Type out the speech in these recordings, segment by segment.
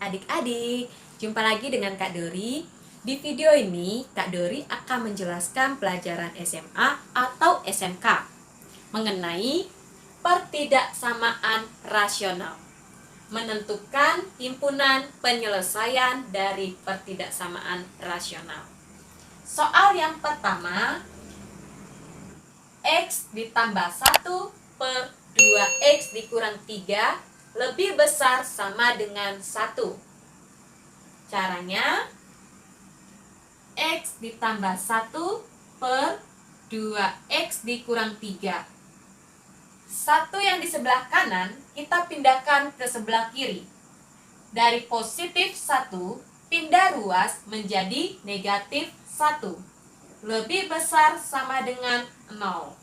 Adik-adik, jumpa lagi dengan Kak Dori. Di video ini, Kak Dori akan menjelaskan pelajaran SMA atau SMK mengenai pertidaksamaan rasional. Menentukan himpunan penyelesaian dari pertidaksamaan rasional. Soal yang pertama, X ditambah 1 per 2X dikurang 3 lebih besar sama dengan 1. Caranya, X ditambah 1 per 2X dikurang 3. 1 yang di sebelah kanan kita pindahkan ke sebelah kiri. Dari positif 1 pindah ruas menjadi negatif 1. Lebih besar sama dengan 0.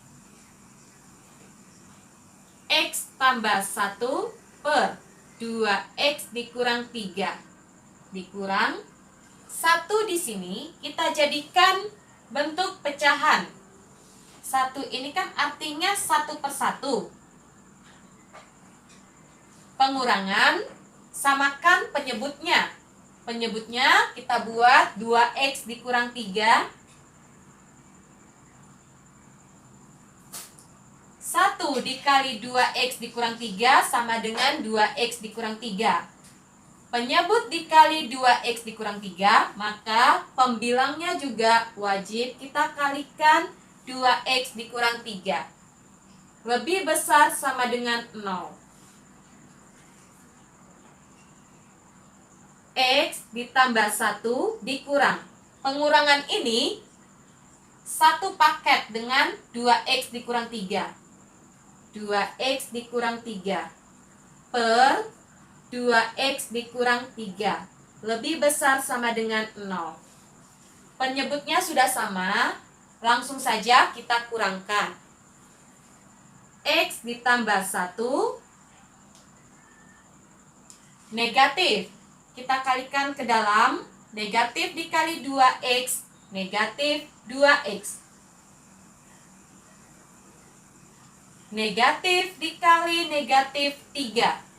X tambah 1 per 2X dikurang 3 dikurang 1 di sini kita jadikan bentuk pecahan. 1 ini kan artinya 1 per 1. Pengurangan, samakan penyebutnya. Penyebutnya kita buat 2X dikurang 3. 1 dikali 2X dikurang 3 sama dengan 2X dikurang 3. Penyebut dikali 2X dikurang 3, maka pembilangnya juga wajib kita kalikan 2X dikurang 3. Lebih besar sama dengan 0. X ditambah 1 dikurang. Pengurangan ini satu paket dengan 2X dikurang 3. 2X dikurang 3 per 2X dikurang 3 lebih besar sama dengan 0. Penyebutnya sudah sama, langsung saja kita kurangkan. X ditambah 1 negatif. Kita kalikan ke dalam, negatif dikali 2X, negatif 2X. Negatif dikali negatif 3.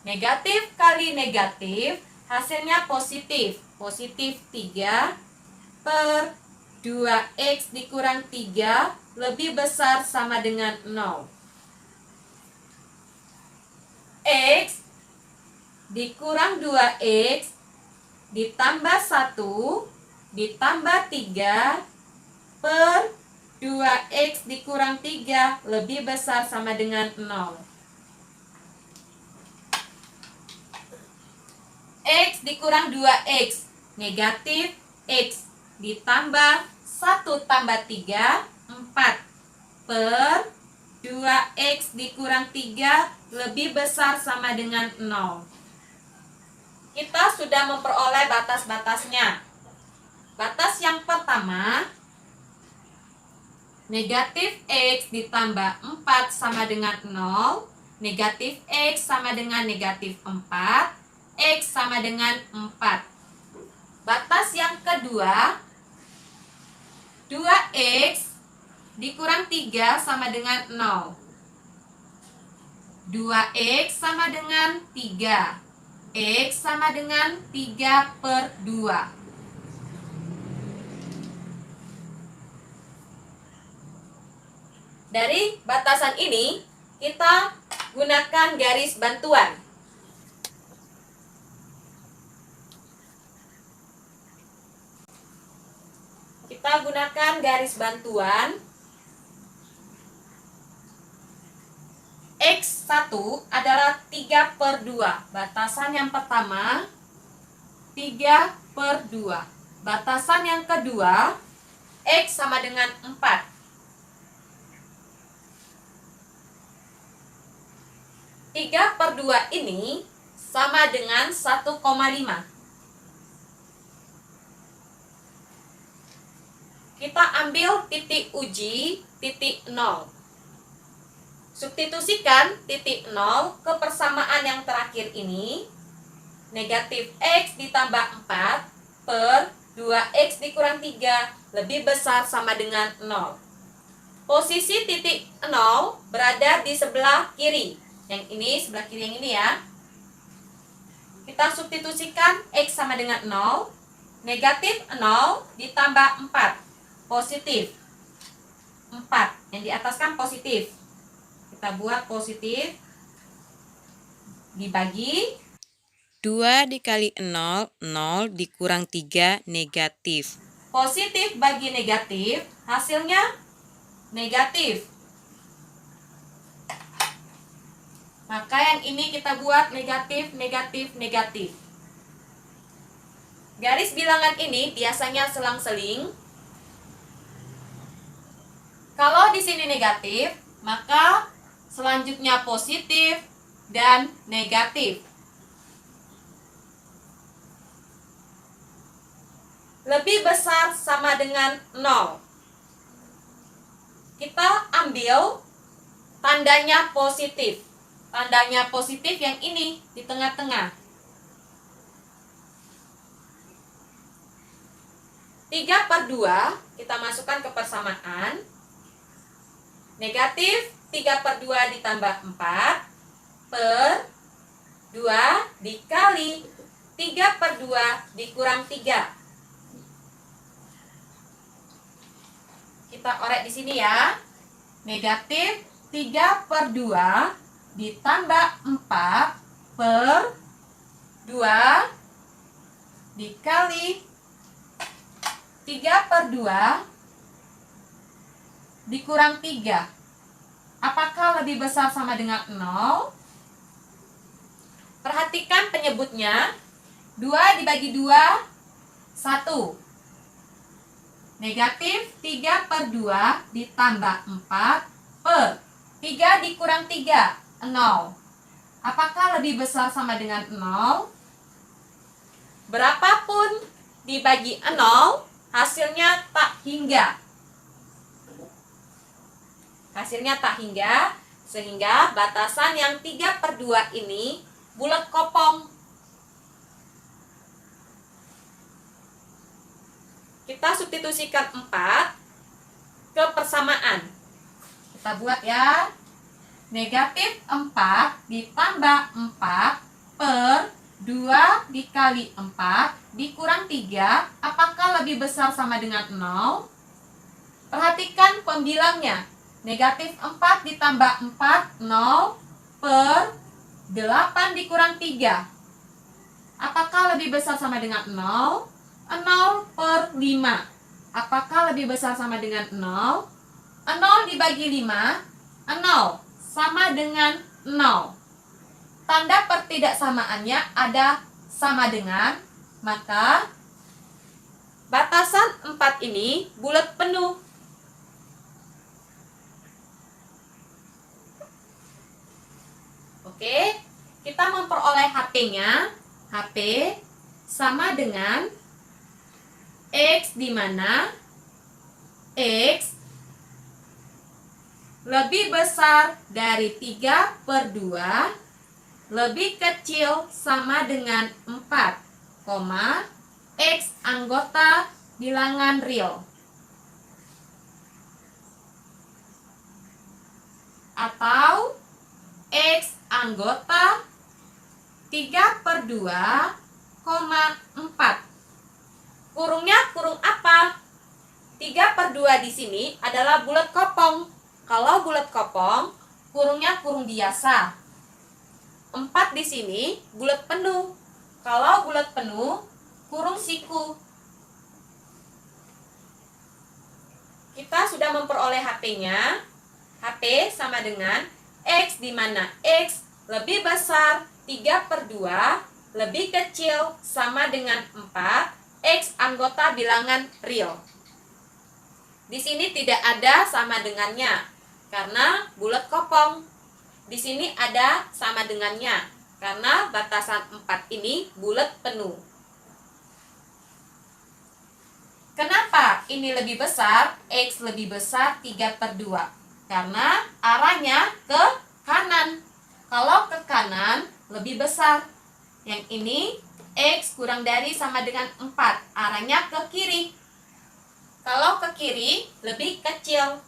Negatif kali negatif, hasilnya positif. Positif 3 per 2X dikurang 3 lebih besar sama dengan 0. X dikurang 2X ditambah 1 ditambah 3 per 2X dikurang 3 lebih besar sama dengan 0. X dikurang 2X, negatif X ditambah 1 tambah 3, 4 per 2X dikurang 3 lebih besar sama dengan 0. Kita sudah memperoleh batas-batasnya. Batas yang pertama, negatif X ditambah 4 sama dengan 0. Negatif X sama dengan negatif 4. X sama dengan 4. Batas yang kedua, 2X dikurang 3 sama dengan 0. 2X sama dengan 3. X sama dengan 3 per 2. Dari batasan ini, kita gunakan garis bantuan. Kita gunakan garis bantuan. X1 adalah 3 per 2. Batasan yang pertama, 3 per 2. Batasan yang kedua, X sama dengan 4. 3 per 2 ini sama dengan 1,5. Kita ambil titik uji, titik 0. Substitusikan titik 0 ke persamaan yang terakhir ini. Negatif X ditambah 4 per 2X dikurang 3 lebih besar sama dengan 0. Posisi titik 0 berada di sebelah kiri. Yang ini, sebelah kiri yang ini ya. Kita substitusikan X sama dengan 0. Negatif 0 ditambah 4. Positif 4. Yang di atas kan positif. Kita buat positif. Dibagi 2 dikali 0, 0 dikurang 3 negatif. Positif bagi negatif, hasilnya negatif. Maka yang ini kita buat negatif, negatif, negatif. Garis bilangan ini biasanya selang-seling. Kalau di sini negatif, maka selanjutnya positif dan negatif. Lebih besar sama dengan 0. Kita ambil tandanya positif. Tandanya positif yang ini di tengah-tengah. 3/2 kita masukkan ke persamaan. Negatif 3/2 ditambah 4 per 2 dikali 3/2 dikurang 3. Kita orek di sini ya. Negatif 3/2 ditambah 4 per 2 dikali 3/2 dikurang 3. Apakah lebih besar sama dengan 0? Perhatikan penyebutnya. 2 dibagi 2, 1. Negatif 3/2 ditambah 4 per 3 dikurang 3, 0. Apakah lebih besar sama dengan 0? Berapapun dibagi 0, hasilnya tak hingga. Hasilnya tak hingga, sehingga batasan yang 3/2 ini bulat kopong. Kita substitusikan 4 ke persamaan. Kita buat ya. Negatif 4 ditambah 4 per 2 dikali 4 dikurang 3. Apakah lebih besar sama dengan 0? Perhatikan pembilangnya. Negatif 4 ditambah 4, 0 per 8 dikurang 3. Apakah lebih besar sama dengan 0? 0 per 5. Apakah lebih besar sama dengan 0? 0 dibagi 5, 0 sama dengan 0. Tanda pertidaksamaannya ada sama dengan, maka batasan 4 ini bulat penuh. Oke, kita memperoleh HP-nya. HP sama dengan X di mana X lebih besar dari 3/2 lebih kecil sama dengan 4, X anggota bilangan real. Atau X anggota 3/2, 4. Kurungnya kurung apa? 3/2 di sini adalah bulat kopong. Kalau bulat kopong, kurungnya kurung biasa. 4 di sini bulat penuh. Kalau bulat penuh, kurung siku. Kita sudah memperoleh HP-nya. HP sama dengan X di mana X lebih besar 3/2 lebih kecil sama dengan 4, X anggota bilangan real. Di sini tidak ada sama dengannya karena bulat kopong. Di sini ada sama dengannya karena batasan 4 ini bulat penuh. Kenapa ini lebih besar? X lebih besar 3/2. Karena arahnya ke kanan. Kalau ke kanan lebih besar. Yang ini X kurang dari sama dengan 4. Arahnya ke kiri. Kalau ke kiri lebih kecil.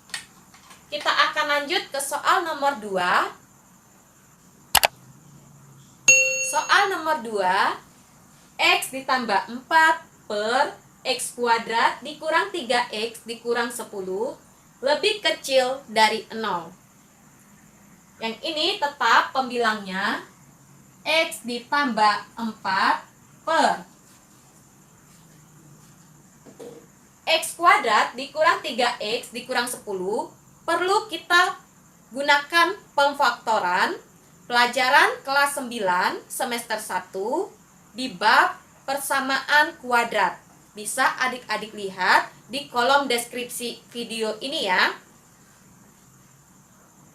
Kita akan lanjut ke soal nomor 2. Soal nomor 2, X ditambah 4 per X kuadrat dikurang 3X dikurang 10 lebih kecil dari 0. Yang ini tetap pembilangnya X ditambah 4 per X kuadrat dikurang 3X dikurang 10. Perlu kita gunakan pemfaktoran pelajaran kelas 9 semester 1 di bab persamaan kuadrat. Bisa adik-adik lihat di kolom deskripsi video ini ya.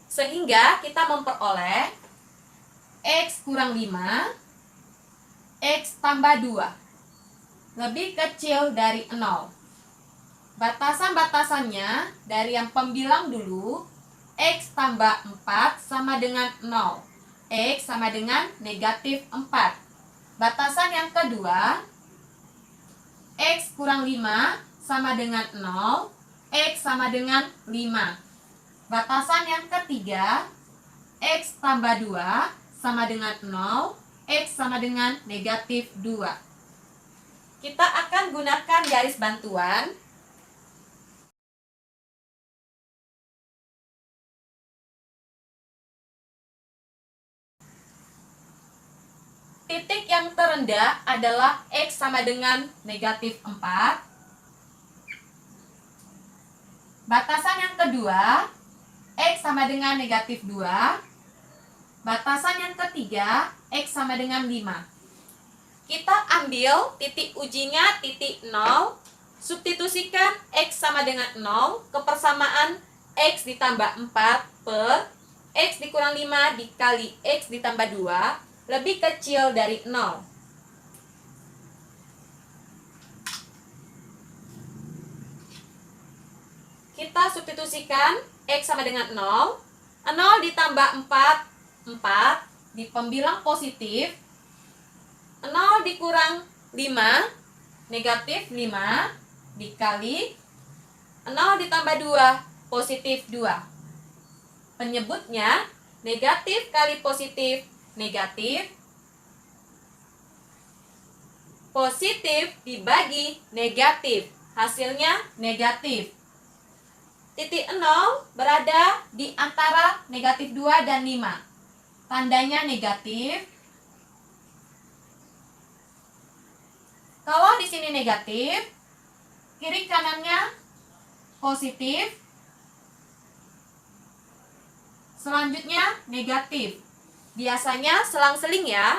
Sehingga kita memperoleh X kurang 5, X tambah 2 lebih kecil dari 0. Batasan-batasannya dari yang pembilang dulu, X tambah 4 sama dengan 0. X sama dengan negatif 4. Batasan yang kedua, X kurang 5 sama dengan 0. X sama dengan 5. Batasan yang ketiga, X tambah 2 sama dengan 0. X sama dengan negatif 2. Kita akan gunakan garis bantuan. Titik yang terendah adalah X sama dengan negatif 4. Batasan yang kedua, X sama dengan negatif 2. Batasan yang ketiga, X sama dengan 5. Kita ambil titik ujinya titik 0. Substitusikan X sama dengan 0 ke persamaan X ditambah 4 per X dikurang 5 dikali X ditambah 2 lebih kecil dari 0. Kita substitusikan X sama dengan 0. 0 ditambah 4, 4 di pembilang positif. 0 dikurang 5, negatif 5 dikali 0 ditambah 2, positif 2. Penyebutnya negatif kali positif, negatif. Positif dibagi negatif, hasilnya negatif. Titik 0 berada di antara negatif 2 dan 5. Tandanya negatif. Kalau di sini negatif, kiri kanannya positif. Selanjutnya negatif. Biasanya selang-seling ya.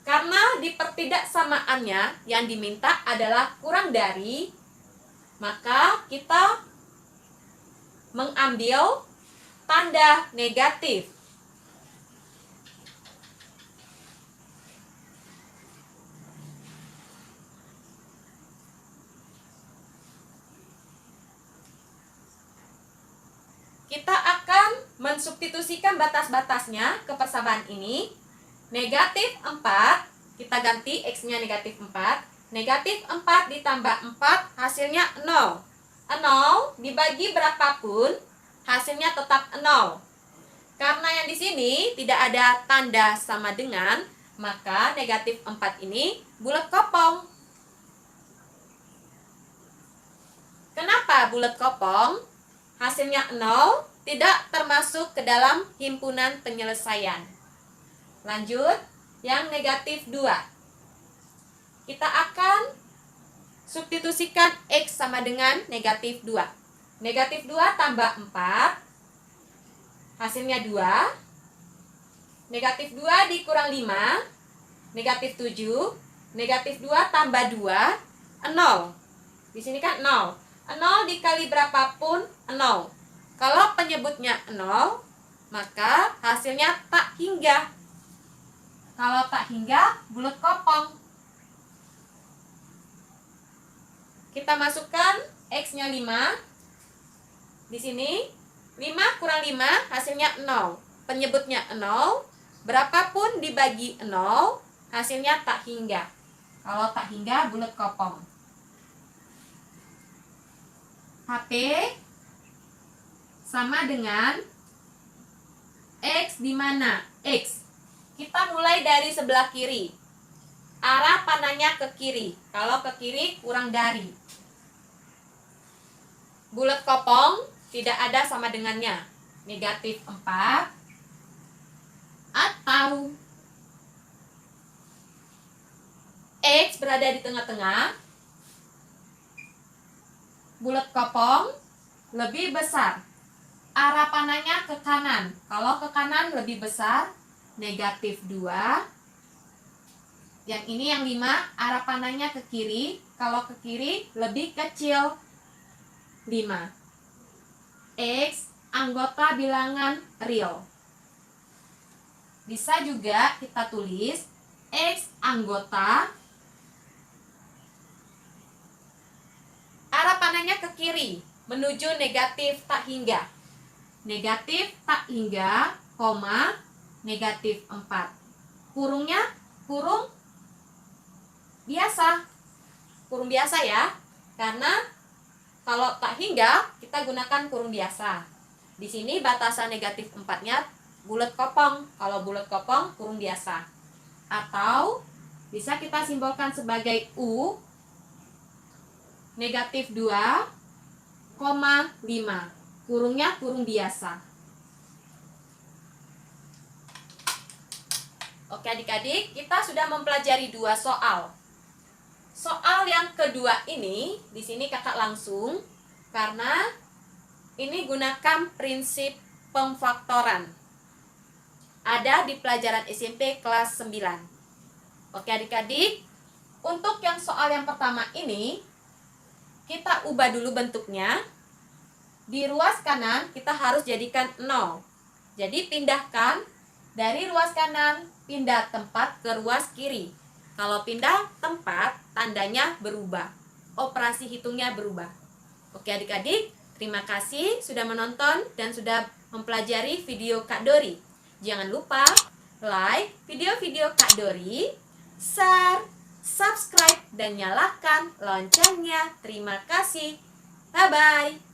Karena di pertidaksamaannya yang diminta adalah kurang dari, maka kita mengambil tanda negatif. Kita akan mensubstitusikan batas-batasnya ke persamaan ini. Negatif 4, kita ganti X-nya negatif 4. Negatif 4 ditambah 4, hasilnya 0. 0 dibagi berapapun, hasilnya tetap 0. Karena yang di sini tidak ada tanda sama dengan, maka negatif 4 ini bulat kopong. Kenapa bulat kopong? Hasilnya 0, tidak termasuk ke dalam himpunan penyelesaian. Lanjut, yang negatif 2. Kita akan substitusikan X sama dengan negatif 2. Negatif 2 tambah 4, hasilnya 2. Negatif 2 dikurang 5, negatif 7. Negatif 2 tambah 2, 0. Di sini kan 0. 0 dikali berapapun 0. Kalau penyebutnya 0, maka hasilnya tak hingga. Kalau tak hingga, bulat kopong. Kita masukkan X-nya 5. Di sini 5 kurang 5 hasilnya 0. Penyebutnya 0. Berapapun dibagi 0, hasilnya tak hingga. Kalau tak hingga, bulat kopong. HP sama dengan X di mana? X. Kita mulai dari sebelah kiri. Arah panahnya ke kiri. Kalau ke kiri kurang dari. Bulat kopong tidak ada sama dengannya. Negatif 4 atau X berada di tengah-tengah. Bulat kopong lebih besar. Arah panahnya ke kanan. Kalau ke kanan lebih besar, negatif 2. Yang ini yang 5, arah panahnya ke kiri. Kalau ke kiri lebih kecil, 5. X anggota bilangan real. Bisa juga kita tulis X anggota, arah panahnya ke kiri menuju negatif tak hingga. Negatif tak hingga, koma, negatif 4. Kurungnya kurung biasa. Kurung biasa ya. Karena kalau tak hingga kita gunakan kurung biasa. Di sini batasan negatif 4-nya bulat kopong. Kalau bulat kopong kurung biasa. Atau bisa kita simbolkan sebagai U, negatif 2,5. Kurungnya kurung biasa. Oke adik-adik, kita sudah mempelajari 2 soal. Soal yang kedua ini, di sini kakak langsung, karena ini gunakan prinsip pemfaktoran. Ada di pelajaran SMP kelas 9. Oke adik-adik, untuk yang soal yang pertama ini, kita ubah dulu bentuknya. Di ruas kanan kita harus jadikan 0. Jadi pindahkan dari ruas kanan, pindah tempat ke ruas kiri. Kalau pindah tempat, tandanya berubah. Operasi hitungnya berubah. Oke adik-adik, terima kasih sudah menonton dan sudah mempelajari video Kak Dori. Jangan lupa like video-video Kak Dori, share, subscribe, dan nyalakan loncengnya. Terima kasih. Bye-bye.